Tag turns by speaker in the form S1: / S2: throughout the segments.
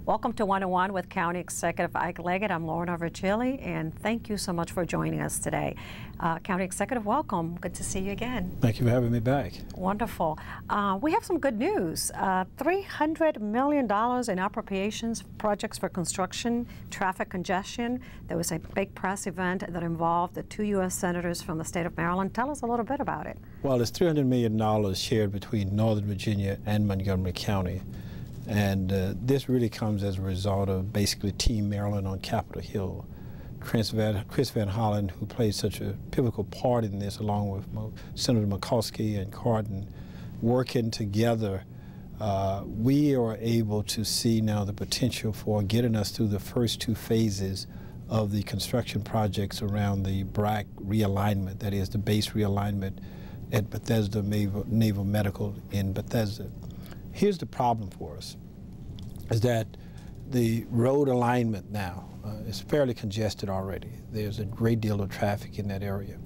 S1: Welcome to 101 with County Executive Ike Leggett. I'm LORNA, VIRGILI, and thank you so much for joining us today. County Executive, welcome. Good to see you again.
S2: Thank you for having me back.
S1: Wonderful. We have some good news. $300 million in appropriations projects for construction, traffic congestion. There was a big press event that involved the 2 U.S. senators from the state of Maryland. Tell us a little bit about it.
S2: Well, it's $300 million shared between Northern Virginia and Montgomery County. And this really comes as a result of basically Team Maryland on Capitol Hill. Chris Van Hollen, who played such a pivotal part in this, along with Senator Mikulski and Cardin, working together, we are able to see now the potential for getting us through the first 2 phases of the construction projects around the BRAC realignment, that is the base realignment at Bethesda Naval Medical in Bethesda. Here's the problem for us, is that the road alignment now is fairly congested already. There's a great deal of traffic in that area.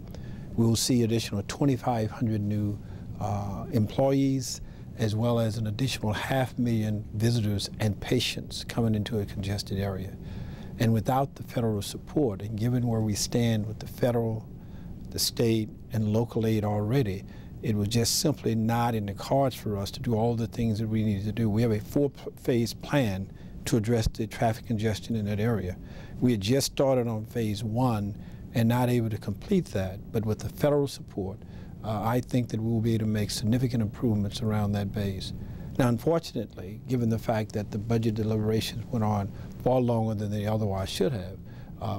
S2: We will see additional 2,500 new employees, as well as an additional 500,000 visitors and patients coming into a congested area. And without the federal support, and given where we stand with the federal, the state, and local aid already, it was just simply not in the cards for us to do all the things that we needed to do. We have a 4-phase plan to address the traffic congestion in that area. We had just started on phase 1 and not able to complete that, but with the federal support, I think that we will be able to make significant improvements around that base. Now, unfortunately, given the fact that the budget deliberations went on far longer than they otherwise should have,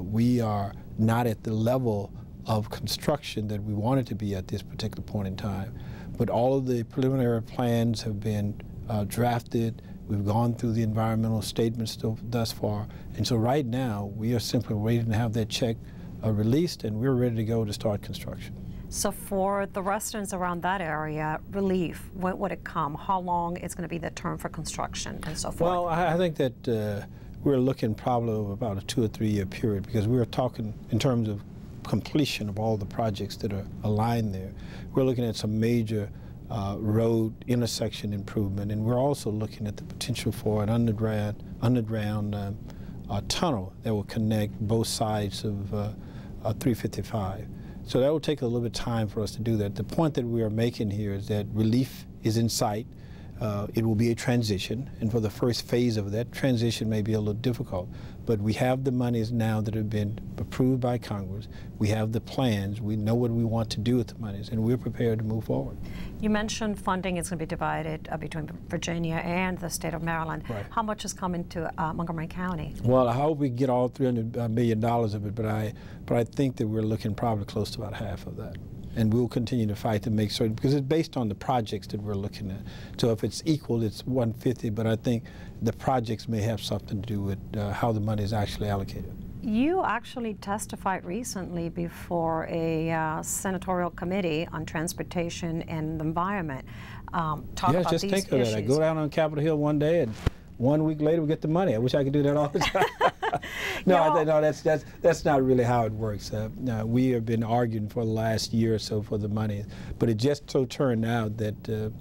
S2: we are not at the level of construction that we wanted to be at this particular point in time. But all of the preliminary plans have been drafted. We've gone through the environmental statements thus far. And so right now, we are simply waiting to have that check released, and we're ready to go to start construction.
S1: So for the residents around that area, relief, when would it come? How long is going to be the term for construction and so forth?
S2: Well, I think that we're looking probably over about a 2 or 3 year period, because we are talking in terms of completion of all the projects that are aligned there. We're looking at some major road intersection improvement, and we're also looking at the potential for an underground tunnel that will connect both sides of 355. So that will take a little bit of time for us to do that. The point that we are making here is that relief is in sight. It will be a transition, and for the first phase of that, transition may be a little difficult. But we have the monies now that have been approved by Congress. We have the plans. We know what we want to do with the monies, and we're prepared to move forward.
S1: You mentioned funding is going to be divided between Virginia and the state of Maryland.
S2: Right.
S1: How much is coming to Montgomery County?
S2: Well, I hope we get all $300 million of it, but I think that we're looking probably close to about half of that. And we'll continue to fight to make certain, because it's based on the projects that we're looking at. So if it's equal, it's 150, but I think the projects may have something to do with how the money is actually allocated.
S1: You actually testified recently before a senatorial committee on transportation and the environment. Talk about
S2: just
S1: these
S2: think of that. I go down on Capitol Hill one day, and 1 week later we get the money. I wish I could do that all the time. No, that's not really how it works. We have been arguing for the last year or so for the money, but it just so turned out that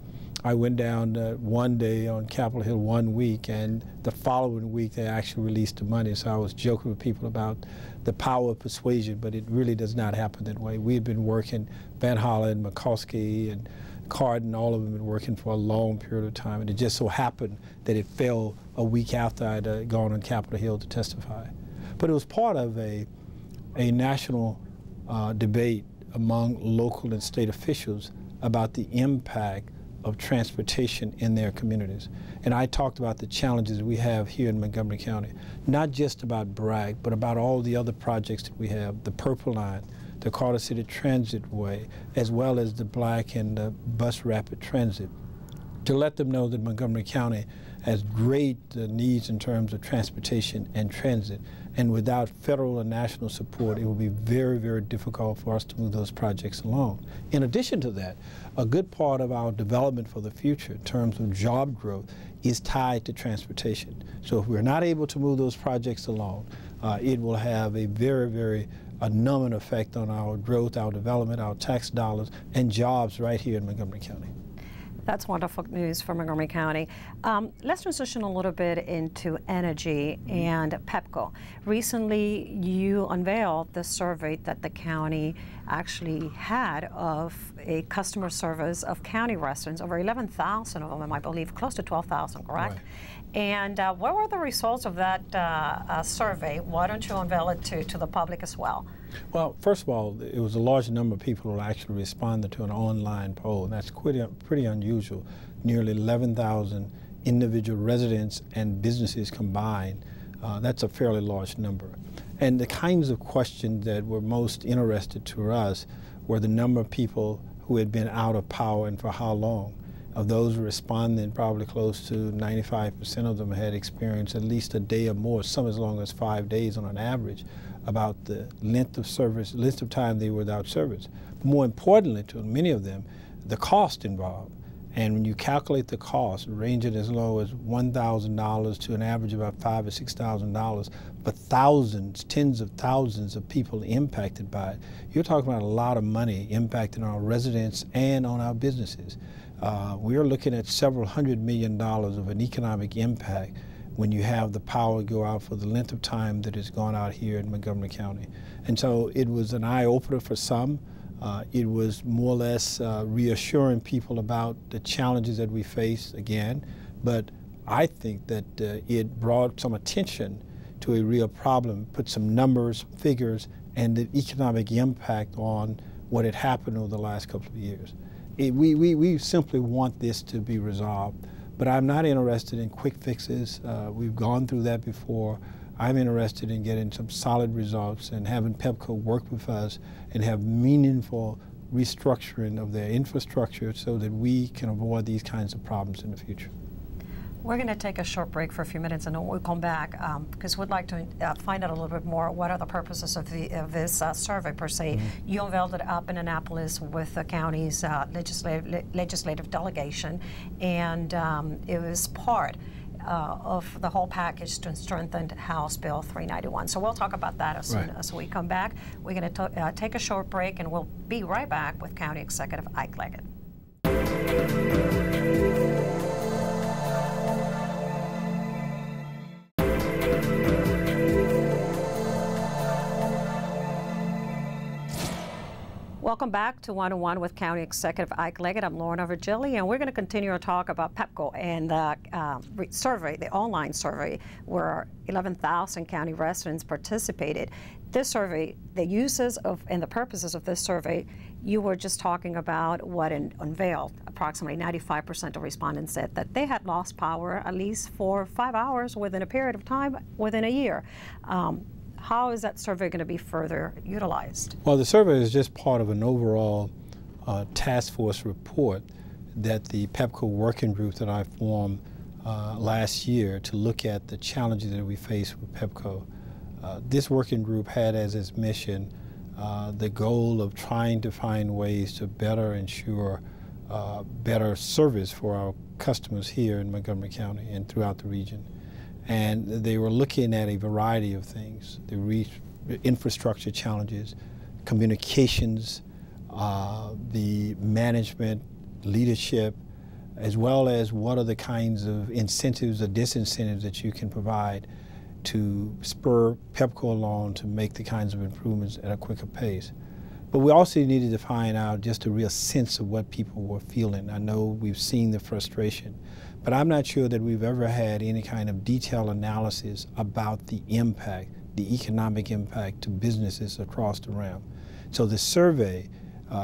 S2: I went down one day on Capitol Hill 1 week, and the following week they actually released the money. So I was joking with people about the power of persuasion, but it really does not happen that way. We've been working, Van Hollen, Mikulski, and Cardin, all of them have been working for a long period of time, and it just so happened that it fell a week after I'd gone on Capitol Hill to testify. But it was part of a national debate among local and state officials about the impact of transportation in their communities. And I talked about the challenges we have here in Montgomery County, not just about BRAC, but about all the other projects that we have, the Purple Line, the Carter City Transit Way, as well as the Black and Bus Rapid Transit, to let them know that Montgomery County has great needs in terms of transportation and transit. And without federal and national support, it will be very, very difficult for us to move those projects along. In addition to that, a good part of our development for the future in terms of job growth is tied to transportation. So if we're not able to move those projects along, it will have a very, very numbing effect on our growth, our development, our tax dollars, and jobs right here in Montgomery County.
S1: That's wonderful news for Montgomery County. Let's transition a little bit into energy and PEPCO. Recently, you unveiled the survey that the county actually had of a customer service of county residents, over 11,000 of them, I believe, close to 12,000, correct?
S2: Right.
S1: And what were the results of that survey? Why don't you unveil it to the public as well?
S2: Well, first of all, it was a large number of people who actually responded to an online poll. That's pretty unusual. Nearly 11,000 individual residents and businesses combined. That's a fairly large number. And the kinds of questions that were most interested to us were the number of people who had been out of power and for how long. Of those responding, probably close to 95% of them had experienced at least a day or more, some as long as 5 days on an average, about the length of time they were without service. But more importantly to many of them, the cost involved. And when you calculate the cost, ranging as low as $1,000 to an average of about $5,000 or $6,000, but thousands, tens of thousands of people impacted by it, you're talking about a lot of money impacting our residents and on our businesses. We are looking at several $100 million of an economic impact when you have the power go out for the length of time that it's gone out here in Montgomery County. And so it was an eye-opener for some. It was more or less reassuring people about the challenges that we face again, but I think that it brought some attention to a real problem, put some numbers, figures, and the economic impact on what had happened over the last couple of years. We simply want this to be resolved. But I'm not interested in quick fixes. We've gone through that before. I'm interested in getting some solid results and having PEPCO work with us and have meaningful restructuring of their infrastructure so that we can avoid these kinds of problems in the future.
S1: We're going to take a short break for a few minutes, and then we'll come back because we'd like to find out a little bit more what are the purposes of this survey per se. Mm-hmm. You unveiled it up in Annapolis with the county's legislative delegation, and it was part of the whole package to strengthen House Bill 391. So we'll talk about that as soon as we come back. We're going to take a short break, and we'll be right back with County Executive Ike Leggett. Welcome back to One-on-One with County Executive Ike Leggett. I'm Lorna Virgili, and we're going to continue our talk about PEPCO and the survey, the online survey, where 11,000 county residents participated. This survey, the uses of and the purposes of this survey, you were just talking about what unveiled. Approximately 95% of respondents said that they had lost power at least for 5 hours within a period of time within a year. How is that survey going to be further utilized? Well,
S2: the survey is just part of an overall task force report that the PEPCO working group that I formed last year to look at the challenges that we face with PEPCO. This working group had as its mission the goal of trying to find ways to better ensure better service for our customers here in Montgomery County and throughout the region. And they were looking at a variety of things, the infrastructure challenges, communications, the management, leadership, as well as what are the kinds of incentives or disincentives that you can provide to spur PEPCO along to make the kinds of improvements at a quicker pace. But we also needed to find out just a real sense of what people were feeling. I know we've seen the frustration, but I'm not sure that we've ever had any kind of detailed analysis about the impact, the economic impact to businesses across the realm. So the survey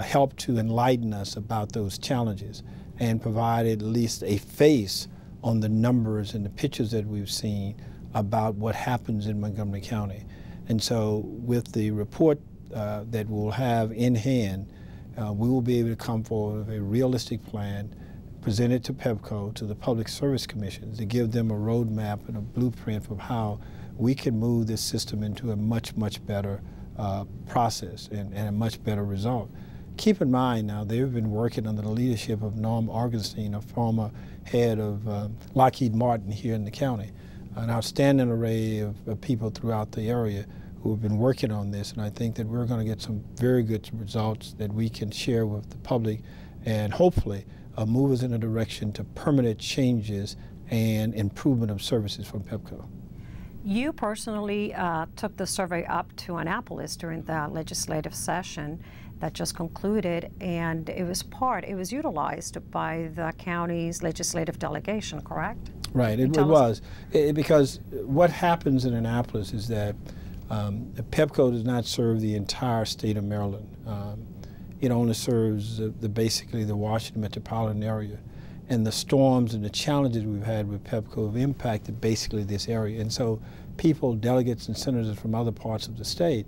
S2: helped to enlighten us about those challenges and provided at least a face on the numbers and the pictures that we've seen about what happens in Montgomery County. And so with the report that we'll have in hand, we will be able to come forward with a realistic plan, present it to PEPCO, to the Public Service Commission, to give them a roadmap and a blueprint of how we can move this system into a much, much better process and a much better result. Keep in mind now, they've been working under the leadership of Norm Augenstein, a former head of Lockheed Martin here in the county, an outstanding array of people throughout the area who have been working on this, and I think that we're going to get some very good results that we can share with the public and hopefully move us in a direction to permanent changes and improvement of services from PEPCO.
S1: You personally took the survey up to Annapolis during the legislative session that just concluded, and it was utilized by the county's legislative delegation, correct?
S2: Right, it was. Because what happens in Annapolis is that PEPCO does not serve the entire state of Maryland. It only serves basically the Washington metropolitan area. And the storms and the challenges we've had with PEPCO have impacted basically this area. And so people, delegates and senators from other parts of the state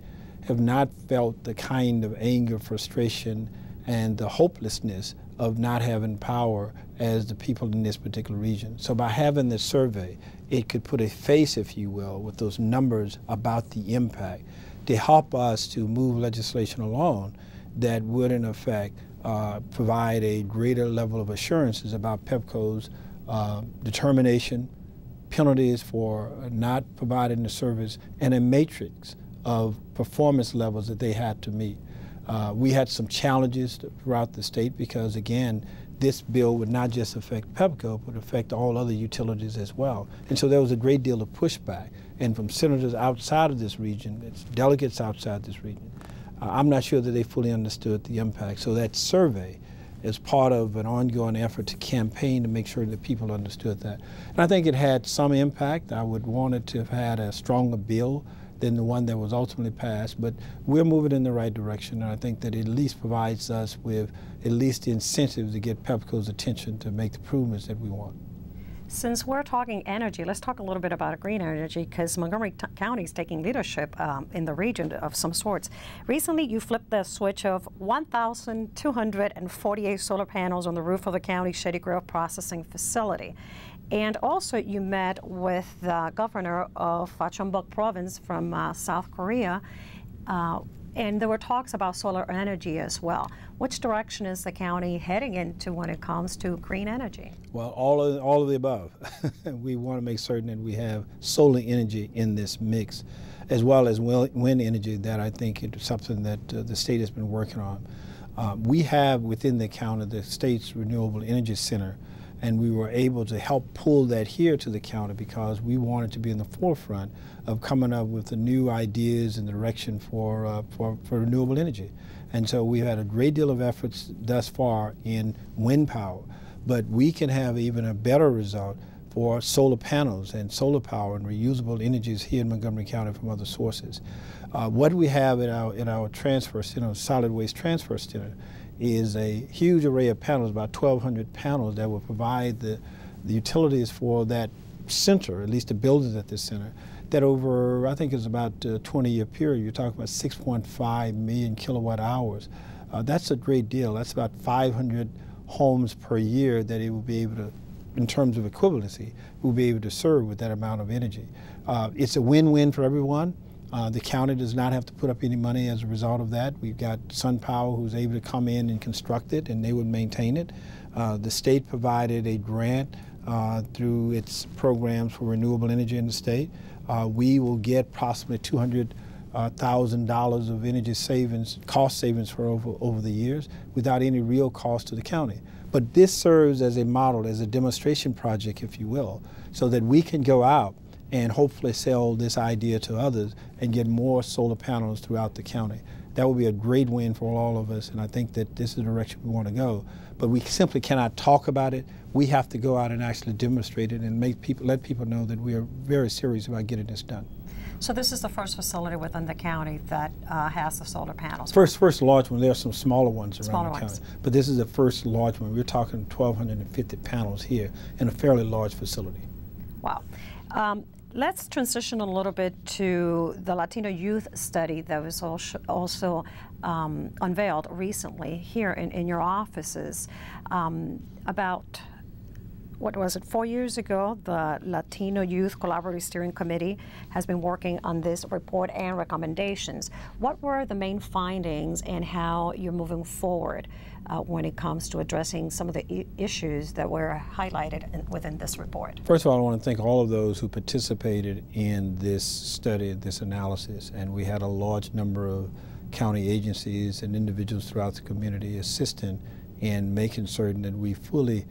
S2: have not felt the kind of anger, frustration, and the hopelessness of not having power as the people in this particular region. So by having this survey, it could put a face, if you will, with those numbers about the impact to help us to move legislation along that would, in effect, provide a greater level of assurances about PEPCO's determination, penalties for not providing the service, and a matrix of performance levels that they had to meet. We had some challenges throughout the state because, again, this bill would not just affect PEPCO, but affect all other utilities as well. And so there was a great deal of pushback. And from senators outside of this region, it's delegates outside this region, I'm not sure that they fully understood the impact. So that survey is part of an ongoing effort to campaign to make sure that people understood that. And I think it had some impact. I would want it to have had a stronger bill than the one that was ultimately passed, but we're moving in the right direction, and I think that it at least provides us with at least the incentive to get PEPCO's attention to make the improvements that we want.
S1: Since we're talking energy, let's talk a little bit about green energy, because Montgomery County is taking leadership in the region of some sorts. Recently, you flipped the switch of 1,248 solar panels on the roof of the county's Shady Grove processing facility. And also, you met with the governor of Cheongbuk province from South Korea, and there were talks about solar energy as well. Which direction is the county heading into when it comes to green energy?
S2: Well, all of the above. We want to make certain that we have solar energy in this mix, as well as wind energy that I think is something that the state has been working on. We have within the county the state's Renewable Energy Center, and we were able to help pull that here to the county because we wanted to be in the forefront of coming up with the new ideas and direction for renewable energy. And so we've had a great deal of efforts thus far in wind power, but we can have even a better result for solar panels and solar power and reusable energies here in Montgomery County from other sources. What we have in our transfer center, solid waste transfer center, is a huge array of panels, about 1,200 panels that will provide the utilities for that center, at least the buildings at this center, that over, I think it's about a 20-year period, you're talking about 6.5 million kilowatt hours. That's a great deal. That's about 500 homes per year that it will be able to, in terms of equivalency, will be able to serve with that amount of energy. It's a win-win for everyone. The county does not have to put up any money as a result of that. We've got SunPower who's able to come in and construct it, and they would maintain it. The state provided a grant through its programs for renewable energy in the state. We will get approximately $200,000 of energy savings, cost savings for over the years without any real cost to the county. But this serves as a model, as a demonstration project, if you will, so that we can go out and hopefully sell this idea to others and get more solar panels throughout the county. That would be a great win for all of us, and I think that this is the direction we want to go. But we simply cannot talk about it. We have to go out and actually demonstrate it and let people know that we are very serious about getting this done.
S1: So this is the first facility within the county that has the solar panels?
S2: First large one. There are some smaller ones around the county. But this is the first large one. We're talking 1,250 panels here in a fairly large facility.
S1: Wow. Let's transition a little bit to the Latino youth study that was also unveiled recently here in your offices. About, what was it, 4 years ago, the Latino Youth Collaborative Steering Committee has been working on this report and recommendations. What were the main findings and how you're moving forward when it comes to addressing some of the issues that were highlighted within this report?
S2: First of all, I want to thank all of those who participated in this study, this analysis, and we had a large number of county agencies and individuals throughout the community assisting in making certain that we fully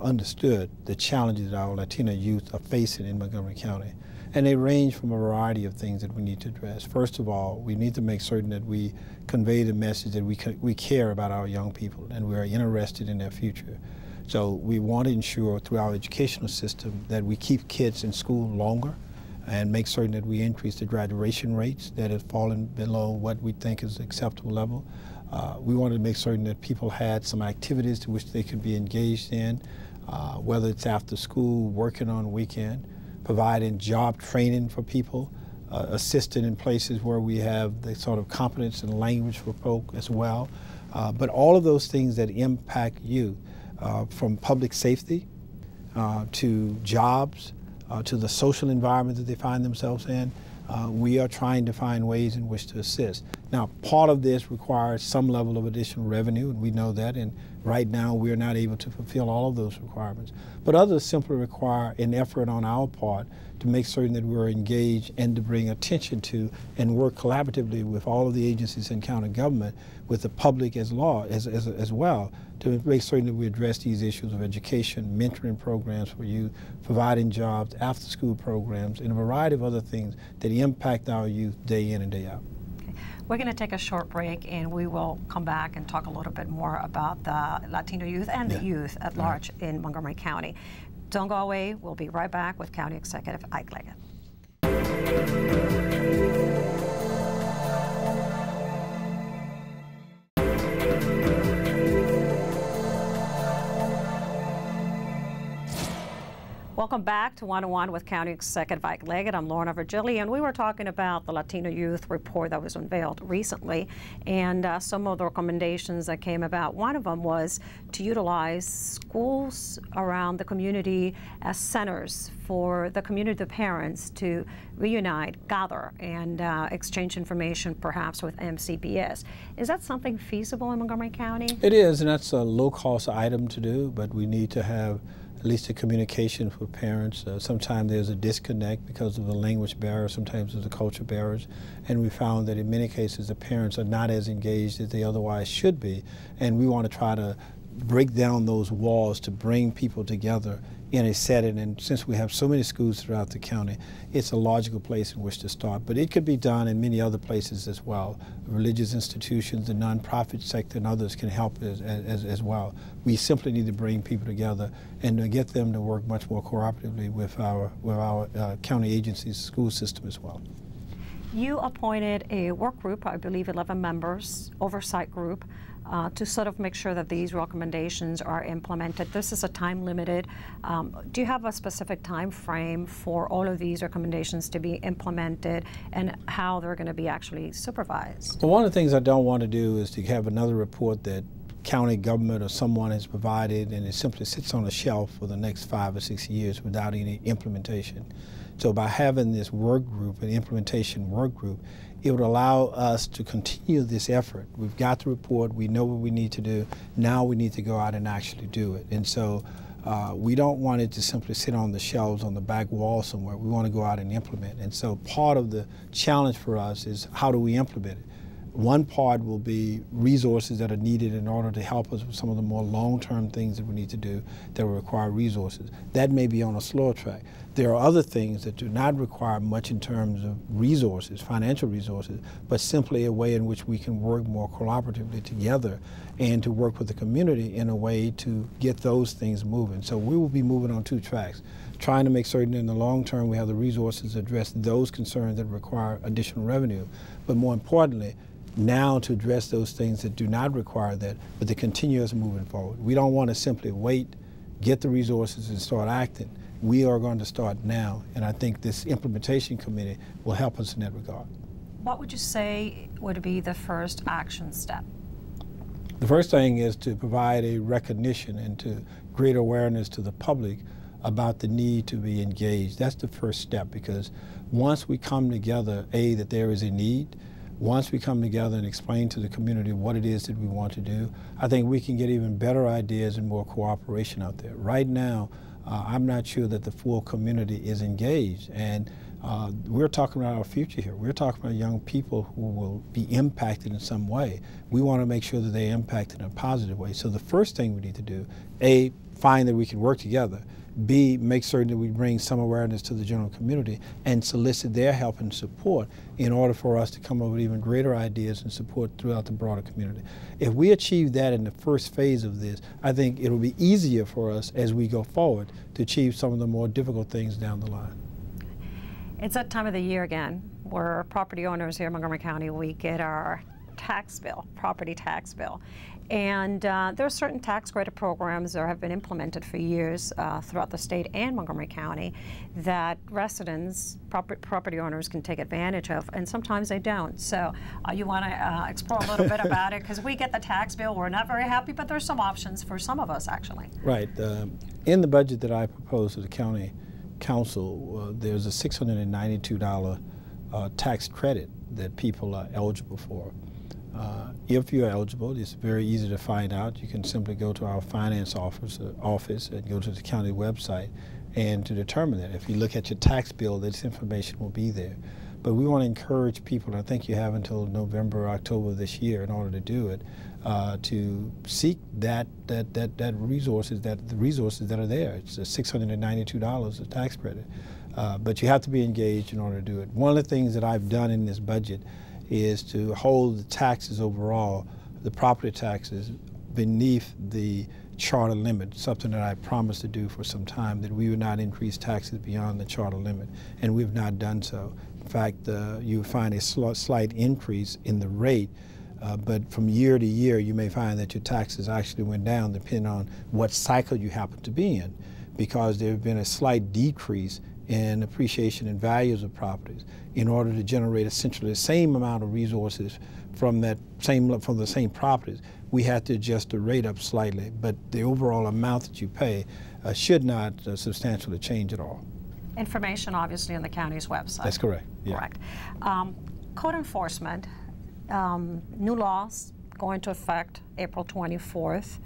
S2: understood the challenges that our Latino youth are facing in Montgomery County. And they range from a variety of things that we need to address. First of all, we need to make certain that we convey the message that we care about our young people and we are interested in their future. So we want to ensure through our educational system that we keep kids in school longer and make certain that we increase the graduation rates that have fallen below what we think is acceptable level. We wanted to make certain that people had some activities to which they could be engaged in, whether it's after school, working on the weekend, providing job training for people, assisting in places where we have the sort of competence and language for folk as well. But all of those things that impact youth, from public safety to jobs, to the social environment that they find themselves in, we are trying to find ways in which to assist. Now, part of this requires some level of additional revenue, and we know that, and right now we're not able to fulfill all of those requirements. But others simply require an effort on our part to make certain that we're engaged and to bring attention to and work collaboratively with all of the agencies in county government, with the public as well, to make certain that we address these issues of education, mentoring programs for youth, providing jobs, after-school programs, and a variety of other things that impact our youth day in and day out.
S1: Okay. We're going to take a short break, and we will come back and talk a little bit more about the Latino youth and the youth at large in Montgomery County. Don't go away. We'll be right back with County Executive Ike Leggett. Welcome back to One-on-One with County Executive Ike Leggett. I'm Lorna Virgili, and we were talking about the Latino Youth Report that was unveiled recently and some of the recommendations that came about. One of them was to utilize schools around the community as centers for the community of parents to reunite, gather, and exchange information perhaps with MCPS. Is that something feasible in Montgomery County? It
S2: is, and that's a low-cost item to do, but we need to have at least a communication for parents. Sometimes there's a disconnect because of the language barrier, sometimes there's the culture barriers, and we found that in many cases the parents are not as engaged as they otherwise should be, and we want to try to break down those walls to bring people together in a setting. And since we have so many schools throughout the county, it's a logical place in which to start. But it could be done in many other places as well. Religious institutions, the nonprofit sector, and others can help as well. We simply need to bring people together and to get them to work much more cooperatively with our county agencies, school system as well.
S1: You appointed a work group, I believe 11 members, oversight group, to sort of make sure that these recommendations are implemented. This is a time limited. Do you have a specific time frame for all of these recommendations to be implemented and how they're going to be actually supervised?
S2: Well, one of the things I don't want to do is to have another report that county government or someone has provided and it simply sits on a shelf for the next 5 or 6 years without any implementation. So by having this work group, an implementation work group, it would allow us to continue this effort. We've got the report, we know what we need to do, now we need to go out and actually do it. And so we don't want it to simply sit on the shelves on the back wall somewhere. We want to go out and implement. And so part of the challenge for us is how do we implement it? One part will be resources that are needed in order to help us with some of the more long-term things that we need to do that will require resources. That may be on a slower track. There are other things that do not require much in terms of resources, financial resources, but simply a way in which we can work more collaboratively together and to work with the community in a way to get those things moving. So we will be moving on 2 tracks, trying to make certain in the long term we have the resources to address those concerns that require additional revenue, but more importantly, now to address those things that do not require that, but to continue us moving forward. We don't want to simply wait, get the resources and start acting. We are going to start now, and I think this implementation committee will help us in that regard.
S1: What would you say would be the first action step?
S2: The first thing is to provide a recognition and to create awareness to the public about the need to be engaged. That's the first step, because once we come together, that there is a need, once we come together and explain to the community what it is that we want to do, I think we can get even better ideas and more cooperation out there. Right now, I'm not sure that the full community is engaged, and We're talking about our future here. We're talking about young people who will be impacted in some way. We want to make sure that they're impacted in a positive way. So the first thing we need to do, A, find that we can work together. B, make certain that we bring some awareness to the general community and solicit their help and support in order for us to come up with even greater ideas and support throughout the broader community. If we achieve that in the first phase of this, I think it'll be easier for us as we go forward to achieve some of the more difficult things down the line.
S1: It's that time of the year again where property owners here in Montgomery County, we get our tax bill, property tax bill. And there are certain tax credit programs that have been implemented for years throughout the state and Montgomery County that residents, property owners can take advantage of, and sometimes they don't. So you want to explore a little bit about it, because we get the tax bill, we're not very happy, but there's some options for some of us actually. Right.
S2: In the budget that I proposed to the county council, there's a $692 tax credit that people are eligible for. If you're eligible, it's very easy to find out. You can simply go to our finance office and go to the county website and to determine that. If you look at your tax bill, this information will be there. But we want to encourage people, and I think you have until November or October this year in order to do it, to seek the resources that are there. It's $692 of tax credit. But you have to be engaged in order to do it. One of the things that I've done in this budget is to hold the taxes overall, the property taxes, beneath the charter limit, something that I promised to do for some time, that we would not increase taxes beyond the charter limit, and we've not done so. In fact, you find a slight increase in the rate, but from year to year you may find that your taxes actually went down depending on what cycle you happen to be in, because there have been a slight decrease in appreciation and values of properties in order to generate essentially the same amount of resources from the same properties. We had to adjust the rate up slightly, but the overall amount that you pay should not substantially change at all.
S1: Information obviously on the county's website.
S2: That's correct. Yeah.
S1: Correct. Code enforcement, new laws go into effect April 24th.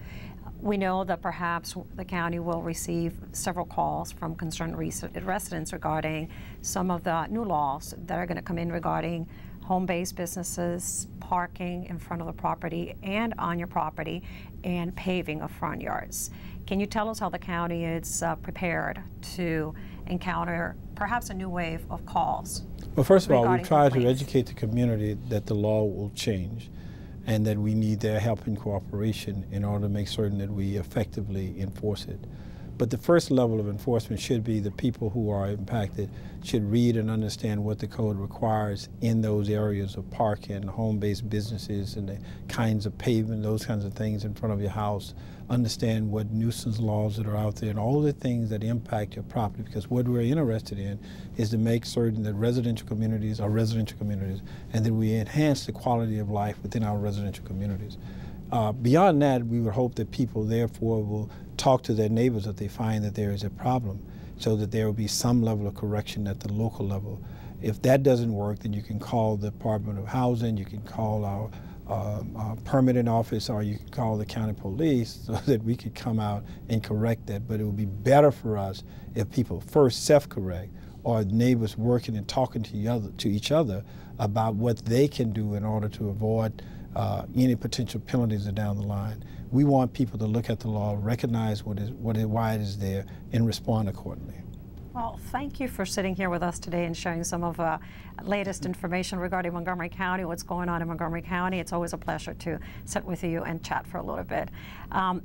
S1: We know that perhaps the county will receive several calls from concerned residents regarding some of the new laws that are going to come in regarding home-based businesses, parking in front of the property and on your property, and paving of front yards. Can you tell us how the county is prepared to encounter perhaps a new wave of calls?
S2: Well, first of all, we try to educate the community that the law will change, and that we need their help and cooperation in order to make certain that we effectively enforce it. But the first level of enforcement should be the people who are impacted should read and understand what the code requires in those areas of parking, home-based businesses, and the kinds of pavement, those kinds of things in front of your house. Understand what nuisance laws that are out there and all the things that impact your property, because what we're interested in is to make certain that residential communities are residential communities and that we enhance the quality of life within our residential communities. Beyond that, we would hope that people therefore will talk to their neighbors if they find that there is a problem, so that there will be some level of correction at the local level. If that doesn't work, then you can call the Department of Housing, you can call our permitting office, or you can call the county police so that we could come out and correct that. But it would be better for us if people first self-correct, or neighbors working and talking to each other about what they can do in order to avoid any potential penalties down the line. We want people to look at the law, recognize why it is there, and respond accordingly.
S1: Well, thank you for sitting here with us today and sharing some of the latest information regarding Montgomery County, what's going on in Montgomery County. It's always a pleasure to sit with you and chat for a little bit.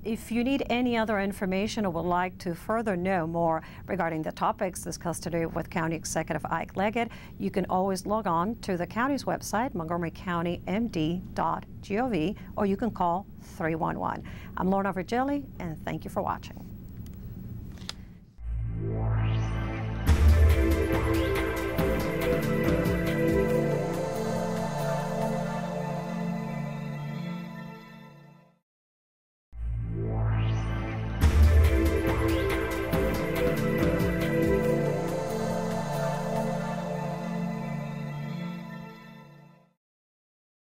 S1: If you need any other information or would like to further know more regarding the topics discussed today with County Executive Ike Leggett, you can always log on to the county's website, montgomerycountymd.gov, or you can call 311. I'm Lorna VIRGILI, and thank you for watching.